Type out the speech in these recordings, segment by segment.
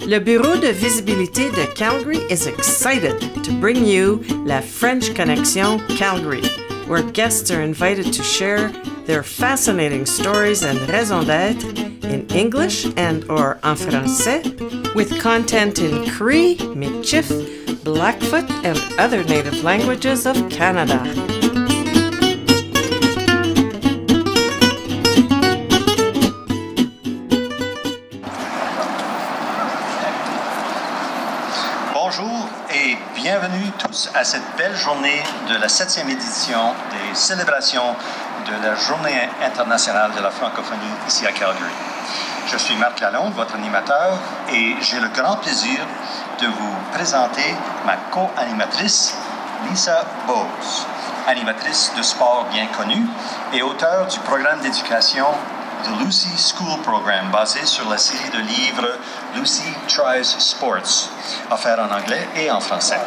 Le Bureau de visibilité de Calgary is excited to bring you La French Connexion Calgary, where guests are invited to share their fascinating stories and raison d'être in English and or en français, with content in Cree, Michif, Blackfoot, and other native languages of Canada. Bonjour et bienvenue tous à cette belle journée de la 7e édition des célébrations de la Journée internationale de la francophonie ici à Calgary. Je suis Marc Lalonde, votre animateur, et j'ai le grand plaisir de vous présenter ma co-animatrice, Lisa Bose, animatrice de sport bien connue et auteure du programme d'éducation The Lucy School Program, basé sur la série de livres Lucy Tries Sports, offert en anglais et en français.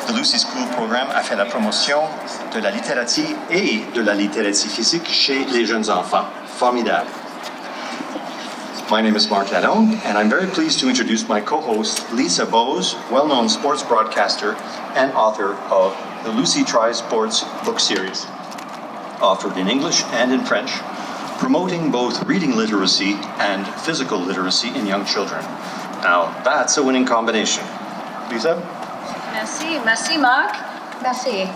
The Lucy School Program a fait la promotion de la littératie et de la littératie physique chez les jeunes enfants. Formidable. My name is Mark Lalonde, and I'm very pleased to introduce my co-host, Lisa Bose, well-known sports broadcaster and author of the Lucy Tries Sports book series, offered in English and in French, promoting both reading literacy and physical literacy in young children. Now, that's a winning combination. Lisa? Merci Marc. Merci.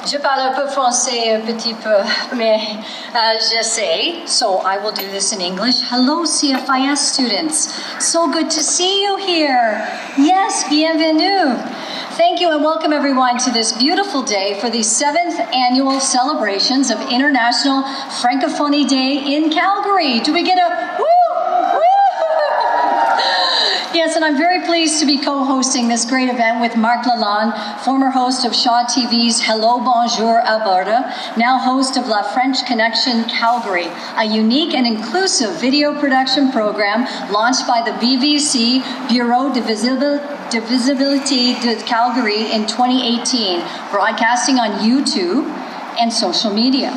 Je parle un peu français, un petit peu, mais j'essaie, so I will do this in English. Hello, CFIS students. So good to see you here. Yes, bienvenue. Thank you and welcome everyone to this beautiful day for the 7th annual celebrations of International Francophonie Day in Calgary. Do we get a woo? Yes, and I'm very pleased to be co-hosting this great event with Marc Lalonde, former host of Shaw TV's Hello Bonjour Alberta, now host of La French Connexion Calgary, a unique and inclusive video production program launched by the BVC Bureau de Visibilité de Calgary in 2018, broadcasting on YouTube and social media.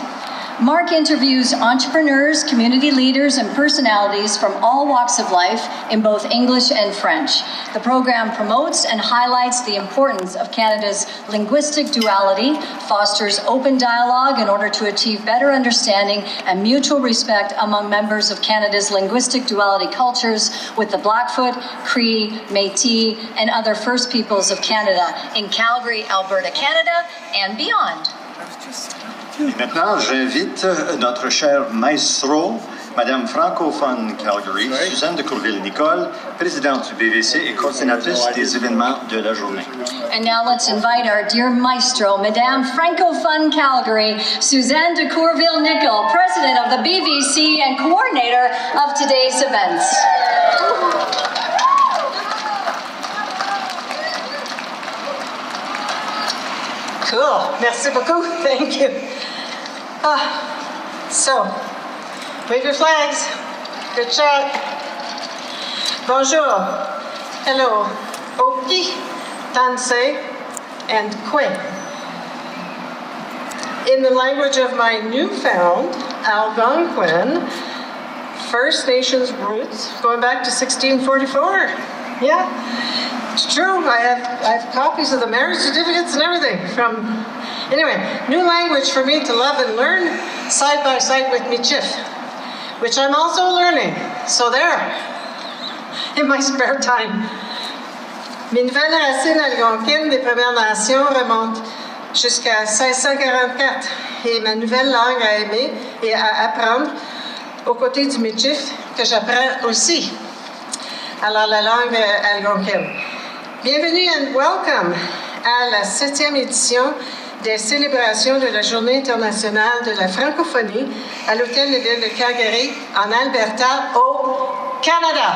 Marc interviews entrepreneurs, community leaders, and personalities from all walks of life in both English and French. The program promotes and highlights the importance of Canada's linguistic duality, fosters open dialogue in order to achieve better understanding and mutual respect among members of Canada's linguistic duality cultures with the Blackfoot, Cree, Métis, and other First Peoples of Canada in Calgary, Alberta, Canada, and beyond. Et maintenant, j'invite notre chère maestro, Madame Francophone Calgary, Suzanne de Courville Nicol, présidente du BVC et coordinatrice des événements de la journée. And now let's invite our dear maestro, Madame Francophone Calgary, Suzanne de Courville Nicol, president of the BVC and coordinator of today's events. Cool. Merci beaucoup. Thank you. So, wave your flags. Good job. Bonjour. Hello. Oki, Tansei, and Kwe. In the language of my newfound Algonquin First Nations roots, going back to 1644. Yeah. It's true. I have copies of the marriage certificates and everything from. Anyway, new language for me to love and learn side by side with Michif, which I'm also learning. So there, in my spare time. Mes nouvelles racines algonquines des Premières Nations remontent jusqu'à 1644 et ma nouvelle langue à aimer et à apprendre aux côtés du Michif que j'apprends aussi. Alors la langue algonquine. Bienvenue and welcome à la 7e édition des célébrations de la Journée internationale de la francophonie à l'hôtel de ville de Calgary, en Alberta, au Canada.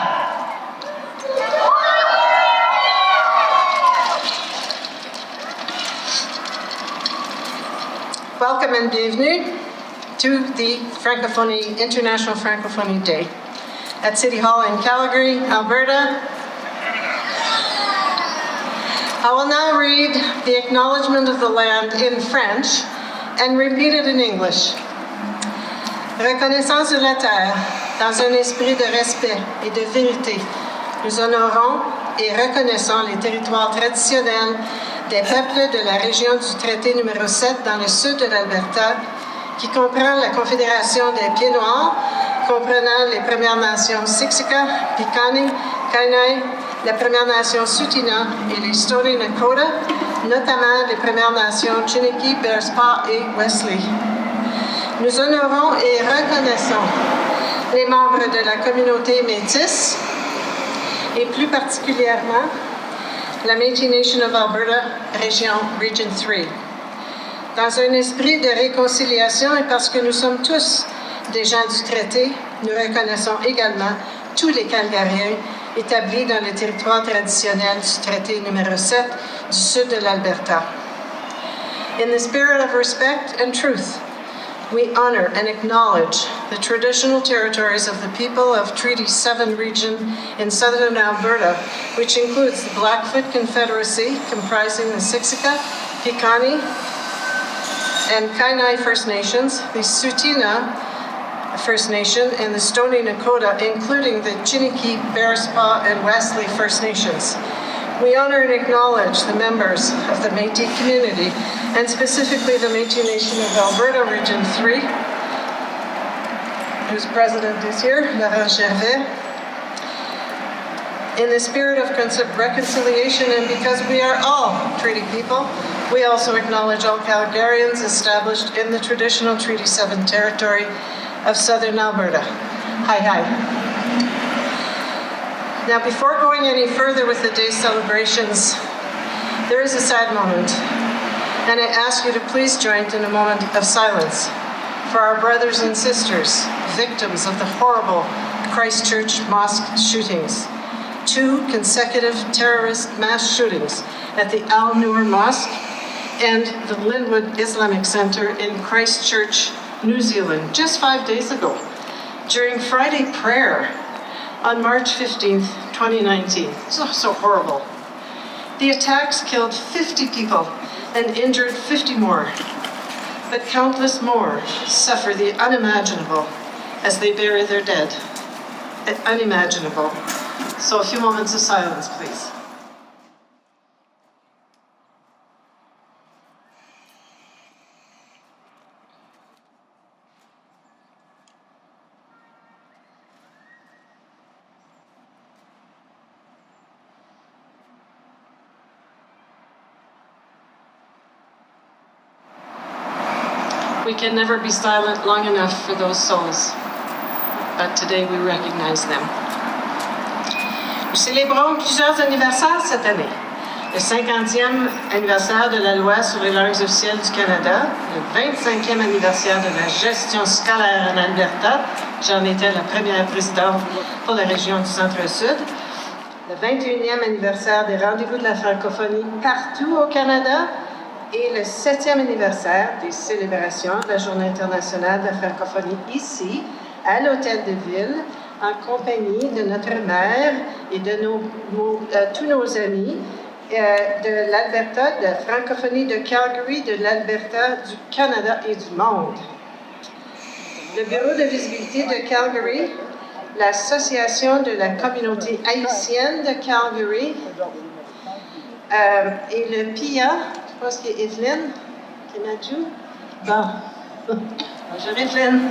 Welcome and bienvenue to the Francophonie, International Francophonie Day at City Hall in Calgary, Alberta. I will now read the acknowledgement of the land in French and repeat it in English. Reconnaissance de la terre, dans un esprit de respect et de vérité, nous honorons et reconnaissons les territoires traditionnels des peuples de la région du traité numéro 7 dans le sud de l'Alberta, qui comprend la Confédération des Pieds Noirs, comprenant les Premières Nations Siksika, Piikani, Kainai, la Première Nation Tsuut'ina et les Stoney Nakoda, notamment les Premières Nations Chiniki, Bearspaw et Wesley. Nous honorons et reconnaissons les membres de la communauté métisse et plus particulièrement la Métis Nation of Alberta, Region 3. Dans un esprit de réconciliation et parce que nous sommes tous des gens du traité, nous reconnaissons également tous les Calgariens établis dans le territoire traditionnel du traité numéro 7 du sud de l'Alberta. In the spirit of respect and truth, we honor and acknowledge the traditional territories of the people of Treaty 7 region in southern Alberta, which includes the Blackfoot Confederacy, comprising the Siksika, Piikani, and Kainai First Nations, the Tsuut'ina First Nation, and the Stoney Nakoda, including the Chiniki, Bearspaw, and Wesley First Nations. We honor and acknowledge the members of the Métis community, and specifically the Métis Nation of Alberta, Region 3, whose president is here, Laurent Gervais. In the spirit of reconciliation, and because we are all treaty people, we also acknowledge all Calgarians established in the traditional Treaty 7 territory of southern Alberta. Hi, hi. Now, before going any further with the day's celebrations, there is a sad moment, and I ask you to please join in a moment of silence for our brothers and sisters, victims of the horrible Christchurch mosque shootings. 2 consecutive terrorist mass shootings at the Al-Noor Mosque and the Linwood Islamic Center in Christchurch, New Zealand, just 5 days ago, during Friday prayer on March 15th, 2019. So horrible. The attacks killed 50 people and injured 50 more, but countless more suffer the unimaginable as they bury their dead. Unimaginable. So a few moments of silence, please. We can never be silent long enough for those souls, but today we recognize them. Nous célébrons plusieurs anniversaires cette année. Le 50e anniversaire de la loi sur les langues officielles du Canada, le 25e anniversaire de la gestion scolaire en Alberta, j'en étais la première présidente pour la région du Centre-Sud, le 21e anniversaire des rendez-vous de la francophonie partout au Canada et le 7e anniversaire des célébrations de la Journée internationale de la francophonie ici, à l'Hôtel de Ville, en compagnie de notre maire et de tous nos amis de l'Alberta, de la francophonie de Calgary, de l'Alberta, du Canada et du monde. Le Bureau de visibilité de Calgary, l'Association de la communauté haïtienne de Calgary et le PIA, je pense qu'il y a Evelyne qui m'a dit. Bon, bonjour Evelyne.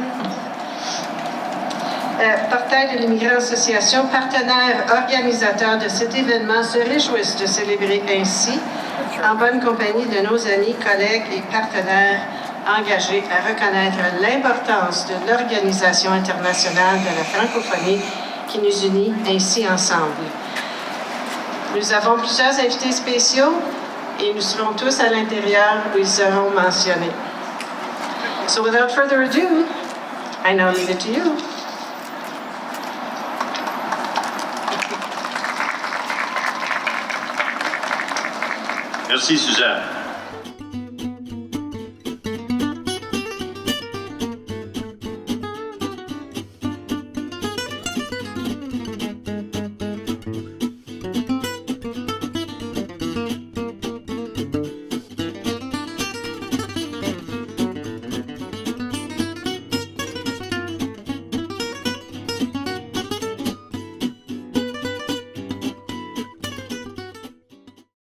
Portail de l'Immigrant Association, partenaire organisateur de cet événement, se réjouissent de célébrer ainsi, en bonne compagnie de nos amis, collègues et partenaires engagés à reconnaître l'importance de l'Organisation internationale de la francophonie qui nous unit ainsi ensemble. Nous avons plusieurs invités spéciaux et nous serons tous à l'intérieur où ils seront mentionnés. So without further ado, I now leave it to you. Merci, Suzanne.